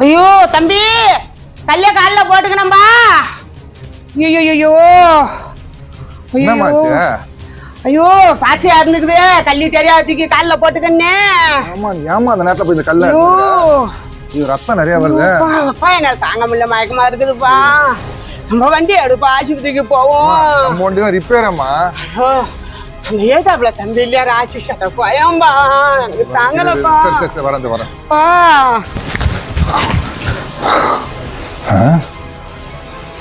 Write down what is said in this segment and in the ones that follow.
ஐயோ தம்பி, கல்ல கால்ல போட்டுக்கணும்பா. ஐயோ ஐயோ என்னமாச்சு? ஐயோ பாசியா இருந்துக்குது, கல்லி தெரியாததுக்கு கால்ல போட்டுக்கன்னே. ஆமா, ஏமா அந்த நேரத்துல போய் இந்த கல்ல ஐயோ ரத்தம் நிறைய வருது. என்னால தாங்க முடியல, மயக்கமா இருக்குதுப்பா. நம்ம வண்டி எடுப்பா, ஆஸ்பத்திரிக்கு போவோம். நம்ம வண்டி ரிப்பேர் ஆமா. அந்த ஏதாப்புல தம்பி இல்லையா ராட்சசத்தை போயம்பா, எனக்கு தாங்கலப்பா. சரி சரி சரி வரேன் வரேன்.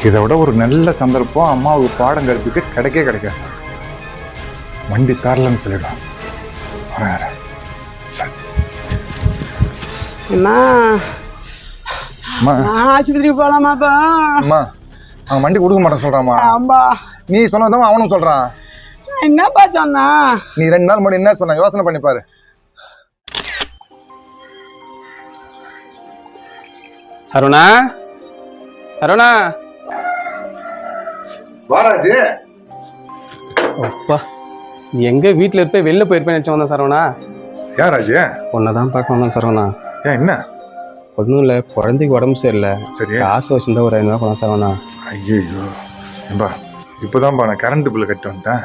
இதை விட ஒரு நல்ல சந்தர்ப்பம் அம்மாவுக்கு பாடம் கற்பிக்க கிடைக்காது. வண்டி தரலன்னு சொல்லிடும். ஆஸ்பத்திரிக்கு போலாமாப்பா? அம்மா அவன் வண்டி கொடுக்க மாட்டேன் சொல்றாமா. ஆம்பா நீ சொன்னதான் அவனும் சொல்றான். என்னப்பா சொன்னா? நீ 2 நாள் முன்னாடி என்ன சொன்ன யோசனை பண்ணி பாரு. சரவணா, சரவணா வாராஜி. அப்பா, எங்க வீட்டுல இருப்ப வெளில போயிருப்பேன்னு நினைச்சு வந்தேன் சரவணா. ஏன் ராஜி? உன்னதான் பார்க்க வந்தேன் சரவணா. ஏன் என்ன? ஒன்றும் இல்லை, குழந்தைக்கு உடம்பு சரியில்லை. சரி, காசு வச்சிருந்தா ஒரு 500 போலாம் சரவணா. ஐயோ ஏம்பா, இப்போதான்ப்பா நான் கரண்ட் பில்லு கட்டு வந்துட்டேன்.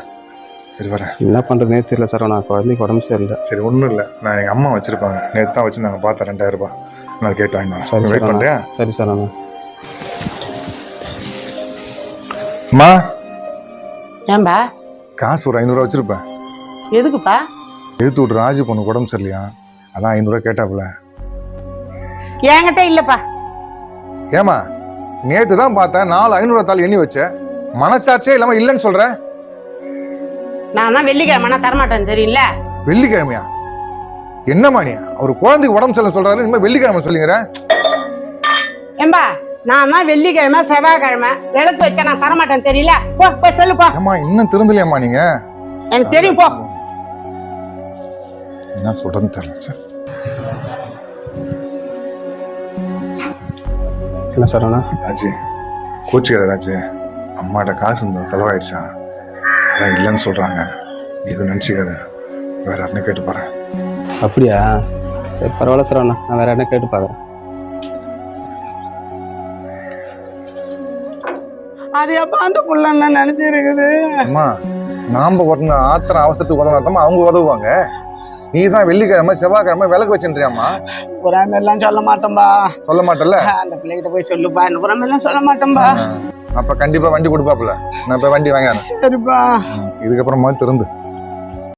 சரி வரேன். என்ன பண்றதுனே தெரியல சரவணா, குழந்தைக்கு உடம்பு சரியில்லை. சரி ஒன்றும் இல்லை, நான் எங்கள் அம்மா வச்சிருப்பாங்க, நேற்று தான் வச்சு நாங்கள் பார்த்தேன். 2000 ரூபாய் நான் கேட்டு வாங்கினேன். சரி வெயிட் பண்ணுறேன். சரி சரவணா. அம்மா ஏன்பா? காசு ஒரு 500 ரூபா வச்சிருப்பேன். எதுக்குப்பா? எடுத்து விட்டு ராஜு பொண்ணு உடம்பு சரியில்லையா, அதான் 500 ரூபா கேட்டாப்புல. என்கிட்ட இல்லப்பா. ஏமா நேற்று தான் பார்த்தேன், 4 500 தாள் எண்ணி வச்ச, மனசாட்சியே இல்லாம இல்லைன்னு சொல்ற. நான் தான் வெள்ளிக்கிழமை தரமாட்டேன் தெரியல. வெள்ளிக்கிழமையா? என்னம்மா நீ? அவர் குழந்தைக்கு உடம்பு சரியில்லை சொல்றாரு, இனிமே வெள்ளிக்கிழமை சொல்லிங்கிற. ஏம்பா, நான் தான் வெள்ளிக்கிழமை செவ்வாய்க்கிழமை விளக்கு வச்சா நான் தரமாட்டேன் தெரியல. போ போய் சொல்லுப்பா. அம்மா இன்னும் திருந்தலையாம்மா நீங்க? எனக்கு தெரியும், போ. என்ன சொல்றதுன்னு தெரியல. என்ன சரவணா? ராஜி கோச்சிக்காத ராஜி, அம்மாட்ட காசு இந்த செலவாயிடுச்சா, அதான் இல்லைன்னு சொல்றாங்க. நீ எதுவும் நினச்சிக்காத, வேற யாருன்னு கேட்டு பாறேன். அப்படியா? சரி பரவாயில்ல சரவணா, நான் வேற என்ன கேட்டு பார்க்குறேன். அது எப்ப அந்த புள்ள நினைச்சிருக்குது. அம்மா நாம உடனே ஆத்திரம் அவசரத்துக்கு உதவாட்டமா அவங்க உதவுவாங்க. நீ தான் வெள்ளிக்கிழமை செவ்வாய்க்கிழமை விளக்கு வச்சுன்றியாம்மா. புறாமெல்லாம் சொல்ல மாட்டோம்பா. சொல்ல மாட்டல? அந்த பிள்ளைகிட்ட போய் சொல்லுப்பா, இந்த புறாமெல்லாம் சொல்ல மாட்டோம்பா. அப்ப கண்டிப்பா வண்டி கொடுப்பாப்புல, நான் இப்ப வண்டி வாங்க. சரிப்பா. இதுக்கப்புறமா திருந்து